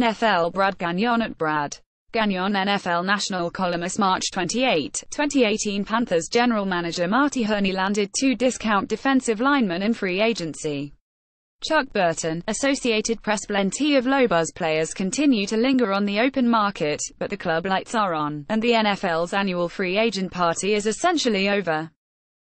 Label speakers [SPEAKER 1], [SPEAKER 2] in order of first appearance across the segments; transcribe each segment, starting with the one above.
[SPEAKER 1] NFL Brad Gagnon at Brad Gagnon, NFL national columnist. March 28, 2018. Panthers general manager Marty Hurney landed 2 discount defensive linemen in free agency. Chuck Burton, Associated Press. Plenty of low-buzz players continue to linger on the open market, but the club lights are on, and the NFL's annual free agent party is essentially over.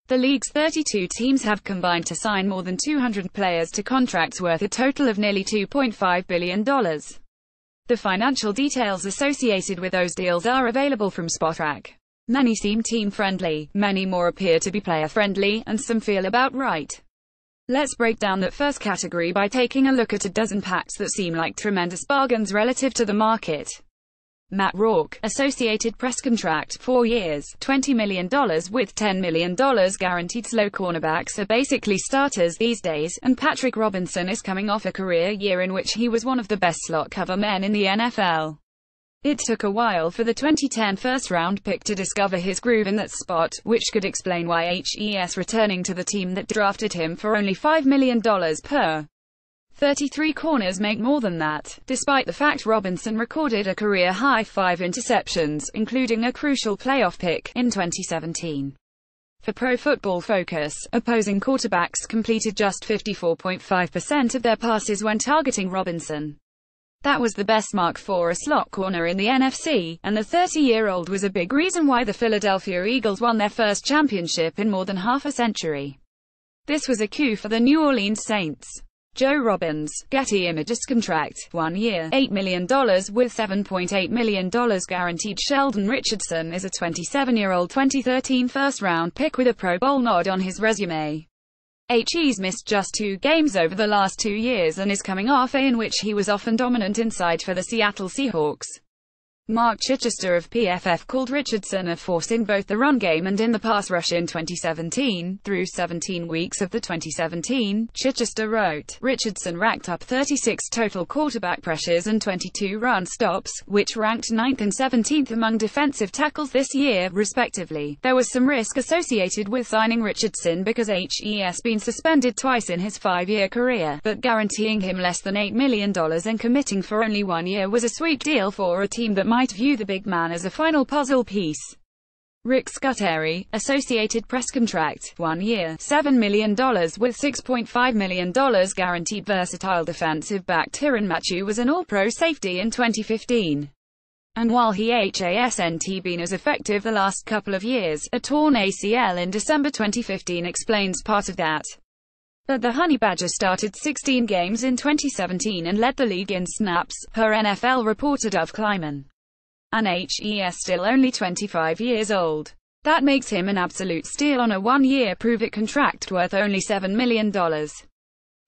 [SPEAKER 1] The league's 32 teams have combined to sign more than 200 players to contracts worth a total of nearly $2.5 billion. The financial details associated with those deals are available from Spotrac. Many seem team-friendly, many more appear to be player-friendly, and some feel about right. Let's break down that first category by taking a look at a dozen packs that seem like tremendous bargains relative to the market. Matt Rourke, Associated Press. Contract, 4 years, $20 million with $10 million guaranteed. Slow cornerbacks are basically starters these days, and Patrick Robinson is coming off a career year in which he was one of the best slot cover men in the NFL. It took a while for the 2010 first-round pick to discover his groove in that spot, which could explain why HES returning to the team that drafted him for only $5 million per. 33 corners make more than that, despite the fact Robinson recorded a career-high 5 interceptions, including a crucial playoff pick, in 2017. For Pro Football Focus, opposing quarterbacks completed just 54.5% of their passes when targeting Robinson. That was the best mark for a slot corner in the NFC, and the 30-year-old was a big reason why the Philadelphia Eagles won their first championship in more than half a century. This was a coup for the New Orleans Saints. Joe Robbins, Getty Images. Contract, 1 year, $8 million with $7.8 million guaranteed. Sheldon Richardson is a 27-year-old 2013 first-round pick with a Pro Bowl nod on his resume. He's missed just 2 games over the last 2 years and is coming off a in which he was often dominant inside for the Seattle Seahawks. Mark Chichester of PFF called Richardson a force in both the run game and in the pass rush in 2017. Through 17 weeks of the 2017, Chichester wrote, Richardson racked up 36 total quarterback pressures and 22 run stops, which ranked 9th and 17th among defensive tackles this year, respectively. There was some risk associated with signing Richardson because HES been suspended twice in his 5-year career, but guaranteeing him less than $8 million and committing for only 1 year was a sweet deal for a team that might view the big man as a final puzzle piece. Rick Scuteri, Associated Press. Contract, 1 year, $7 million with $6.5 million guaranteed. Versatile defensive back Tyrann Mathieu was an all-pro safety in 2015. And while he hasn't been as effective the last couple of years, a torn ACL in December 2015 explains part of that. But the Honey Badger started 16 games in 2017 and led the league in snaps, per NFL reporter Dov Kleiman. And HES still only 25 years old. That makes him an absolute steal on a 1-year prove-it contract worth only $7 million.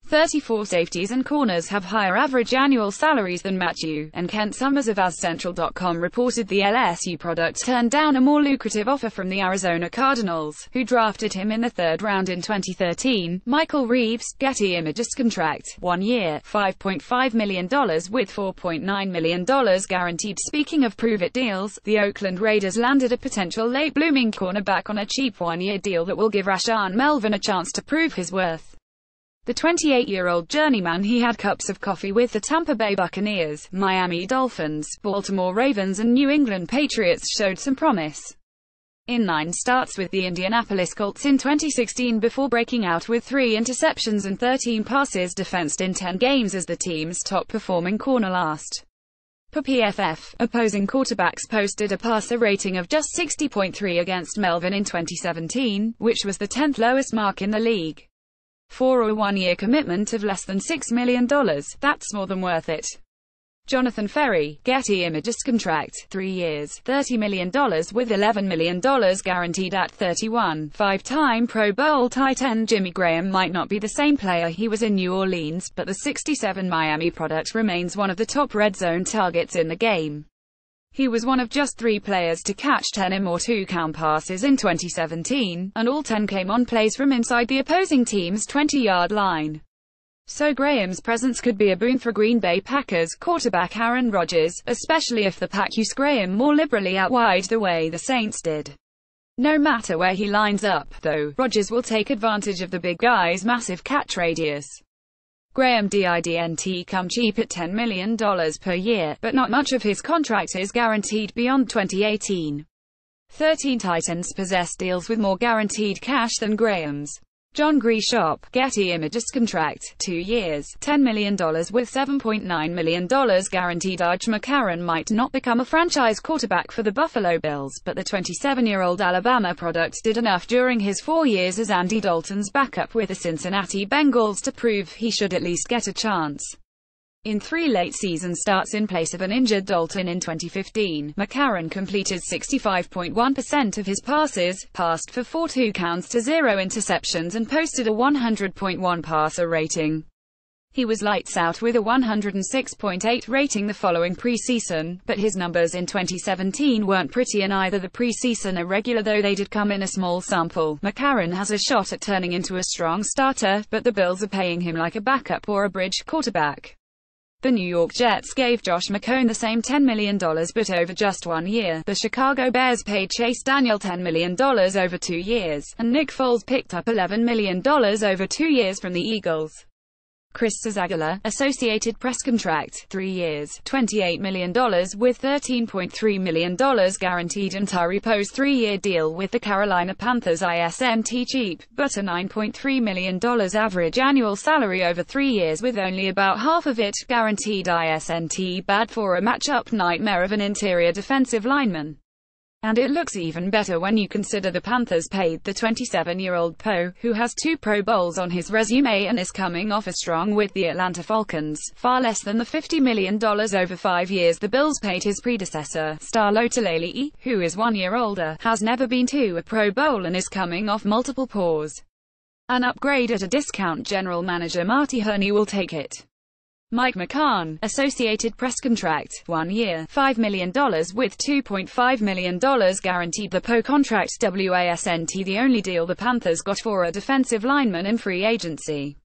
[SPEAKER 1] 34 safeties and corners have higher average annual salaries than Mathieu, and Kent Summers of AsCentral.com reported the LSU product turned down a more lucrative offer from the Arizona Cardinals, who drafted him in the 3rd round in 2013. Michael Reeves, Getty Images. Contract, 1 year, $5.5 million with $4.9 million guaranteed. Speaking of prove-it deals, the Oakland Raiders landed a potential late-blooming cornerback on a cheap 1-year deal that will give Rashaan Melvin a chance to prove his worth. The 28-year-old journeyman he had cups of coffee with the Tampa Bay Buccaneers, Miami Dolphins, Baltimore Ravens and New England Patriots showed some promise. In 9 starts with the Indianapolis Colts in 2016 before breaking out with 3 interceptions and 13 passes defensed in 10 games as the team's top-performing corner last. Per PFF, opposing quarterbacks posted a passer rating of just 60.3 against Melvin in 2017, which was the 10th lowest mark in the league. For a 1-year commitment of less than $6 million, that's more than worth it. Jonathan Ferry, Getty Images. Contract, 3 years, $30 million with $11 million guaranteed at 31. 5-time Pro Bowl tight end Jimmy Graham might not be the same player he was in New Orleans, but the 67 Miami product remains one of the top red zone targets in the game. He was one of just 3 players to catch 10 or more 2-count passes in 2017, and all 10 came on plays from inside the opposing team's 20-yard line. So Graham's presence could be a boon for Green Bay Packers quarterback Aaron Rodgers, especially if the Pack use Graham more liberally out wide the way the Saints did. No matter where he lines up, though, Rodgers will take advantage of the big guy's massive catch radius. Graham didn't come cheap at $10 million per year, but not much of his contract is guaranteed beyond 2018. 13 Titans possess deals with more guaranteed cash than Graham's. John Grishop, Getty Images contract, 2 years, $10 million with $7.9 million guaranteed. AJ McCarron might not become a franchise quarterback for the Buffalo Bills, but the 27-year-old Alabama product did enough during his 4 years as Andy Dalton's backup with the Cincinnati Bengals to prove he should at least get a chance. In 3 late season starts in place of an injured Dalton in 2015, McCarron completed 65.1% of his passes, passed for 4 touchdowns to 0 interceptions and posted a 100.1 passer rating. He was lights out with a 106.8 rating the following preseason, but his numbers in 2017 weren't pretty in either. The preseason irregular though they did come in a small sample. McCarron has a shot at turning into a strong starter, but the Bills are paying him like a backup or a bridge quarterback. The New York Jets gave Josh McCown the same $10 million but over just 1 year. The Chicago Bears paid Chase Daniel $10 million over 2 years, and Nick Foles picked up $11 million over 2 years from the Eagles. Chris Aguilar, Associated Press contract, 3 years, $28 million with $13.3 million guaranteed, and Tari Poe's 3-year deal with the Carolina Panthers isn't cheap, but a $9.3 million average annual salary over 3 years with only about half of it guaranteed isn't bad for a matchup nightmare of an interior defensive lineman. And it looks even better when you consider the Panthers paid the 27-year-old Poe, who has 2 Pro Bowls on his resume and is coming off a strong with the Atlanta Falcons, far less than the $50 million over 5 years the Bills paid his predecessor. Star Lotulelei, who is 1 year older, has never been to a Pro Bowl and is coming off multiple paws. An upgrade at a discount. General manager Marty Hurney will take it. Mike McCann, Associated Press contract, 1 year, $5 million with $2.5 million guaranteed. The Poe contract wasn't the only deal the Panthers got for a defensive lineman in free agency.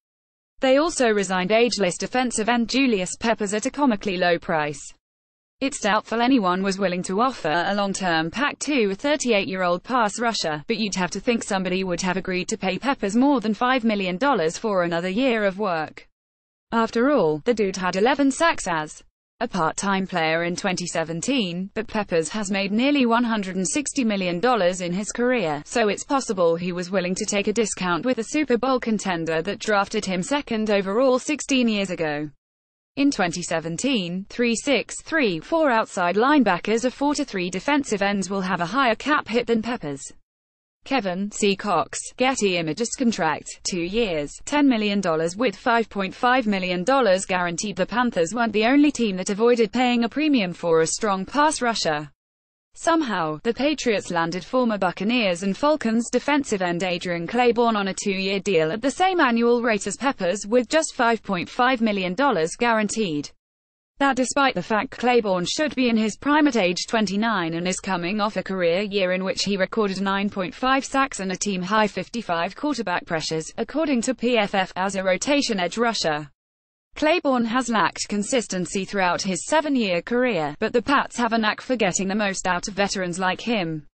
[SPEAKER 1] They also resigned ageless defensive end Julius Peppers at a comically low price. It's doubtful anyone was willing to offer a long-term pact to a 38-year-old pass rusher, but you'd have to think somebody would have agreed to pay Peppers more than $5 million for another year of work. After all, the dude had 11 sacks as a part-time player in 2017, but Peppers has made nearly $160 million in his career, so it's possible he was willing to take a discount with a Super Bowl contender that drafted him second overall 16 years ago. In 2017, 3-6-3-4 outside linebackers of 4-3 defensive ends will have a higher cap hit than Peppers. Kevin C. Cox, Getty Images contract, 2 years, $10 million with $5.5 million guaranteed. The Panthers weren't the only team that avoided paying a premium for a strong pass rusher. Somehow, the Patriots landed former Buccaneers and Falcons defensive end Adrian Clayborn on a 2-year deal at the same annual rate as Peppers with just $5.5 million guaranteed. That despite the fact Clayborn should be in his prime at age 29 and is coming off a career year in which he recorded 9.5 sacks and a team-high 55 quarterback pressures, according to PFF, as a rotation edge rusher. Clayborn has lacked consistency throughout his 7-year career, but the Pats have a knack for getting the most out of veterans like him.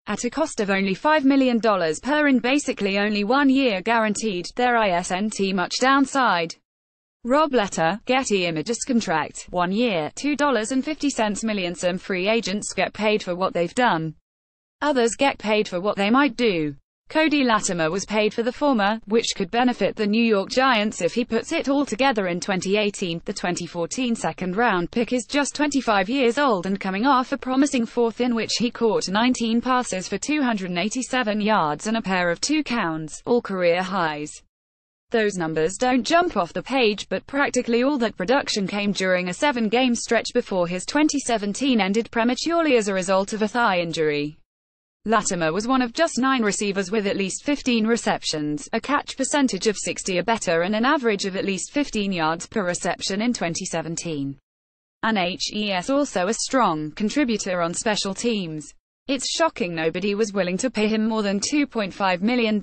[SPEAKER 1] At a cost of only $5 million per and basically only 1 year guaranteed, there isn't much downside. Rob Letter, Getty Images contract, 1 year, $2.50 million. Some free agents get paid for what they've done. Others get paid for what they might do. Cody Latimer was paid for the former, which could benefit the New York Giants if he puts it all together in 2018. The 2014 second-round pick is just 25 years old and coming off a promising fourth in which he caught 19 passes for 287 yards and a pair of touchdowns, all career highs. Those numbers don't jump off the page, but practically all that production came during a 7-game stretch before his 2017 ended prematurely as a result of a thigh injury. Latimer was one of just 9 receivers with at least 15 receptions, a catch percentage of 60 or better and an average of at least 15 yards per reception in 2017. And he's also a strong contributor on special teams. It's shocking nobody was willing to pay him more than $2.5 million.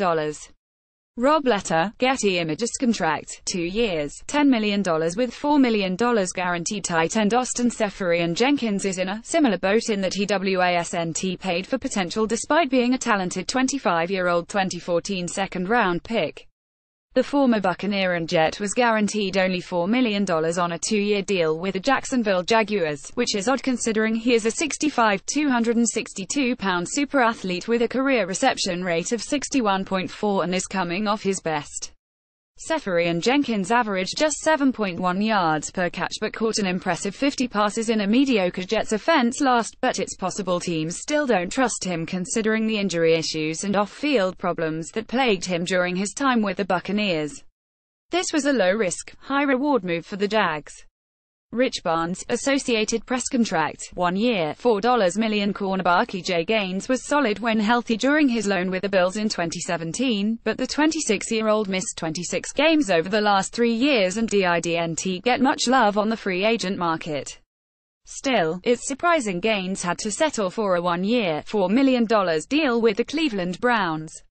[SPEAKER 1] Rob Letter, Getty Images contract, 2 years, $10 million with $4 million guaranteed. Tight end Austin Seferian-Jenkins is in a similar boat in that he wasn't paid for potential despite being a talented 25-year-old 2014 second-round pick. The former Buccaneer and Jet was guaranteed only $4 million on a 2-year deal with the Jacksonville Jaguars, which is odd considering he is a 6'5", 262-pound super athlete with a career reception rate of 61.4 and is coming off his best. Seferian-Jenkins averaged just 7.1 yards per catch but caught an impressive 50 passes in a mediocre Jets offense last, but it's possible teams still don't trust him considering the injury issues and off-field problems that plagued him during his time with the Buccaneers. This was a low-risk, high-reward move for the Jags. Rich Barnes, Associated Press contract, 1 year, $4 million. Cornerback E.J. Gaines was solid when healthy during his loan with the Bills in 2017, but the 26-year-old missed 26 games over the last 3 years and didn't get much love on the free agent market. Still, it's surprising Gaines had to settle for a 1-year, $4 million deal with the Cleveland Browns.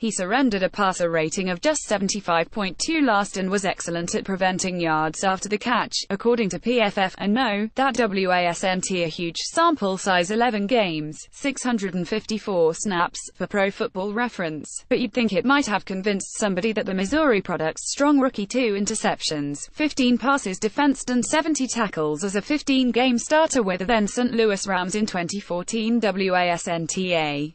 [SPEAKER 1] He surrendered a passer rating of just 75.2 last and was excellent at preventing yards after the catch, according to PFF, and no, that wasn't a huge sample size 11 games, 654 snaps, for Pro Football Reference, but you'd think it might have convinced somebody that the Missouri product's strong rookie 2 interceptions, 15 passes defensed and 70 tackles as a 15-game starter with the then St. Louis Rams in 2014 wasn't a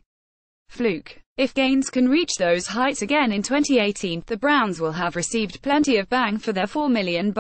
[SPEAKER 1] fluke. If Gaines can reach those heights again in 2018, the Browns will have received plenty of bang for their $4 million.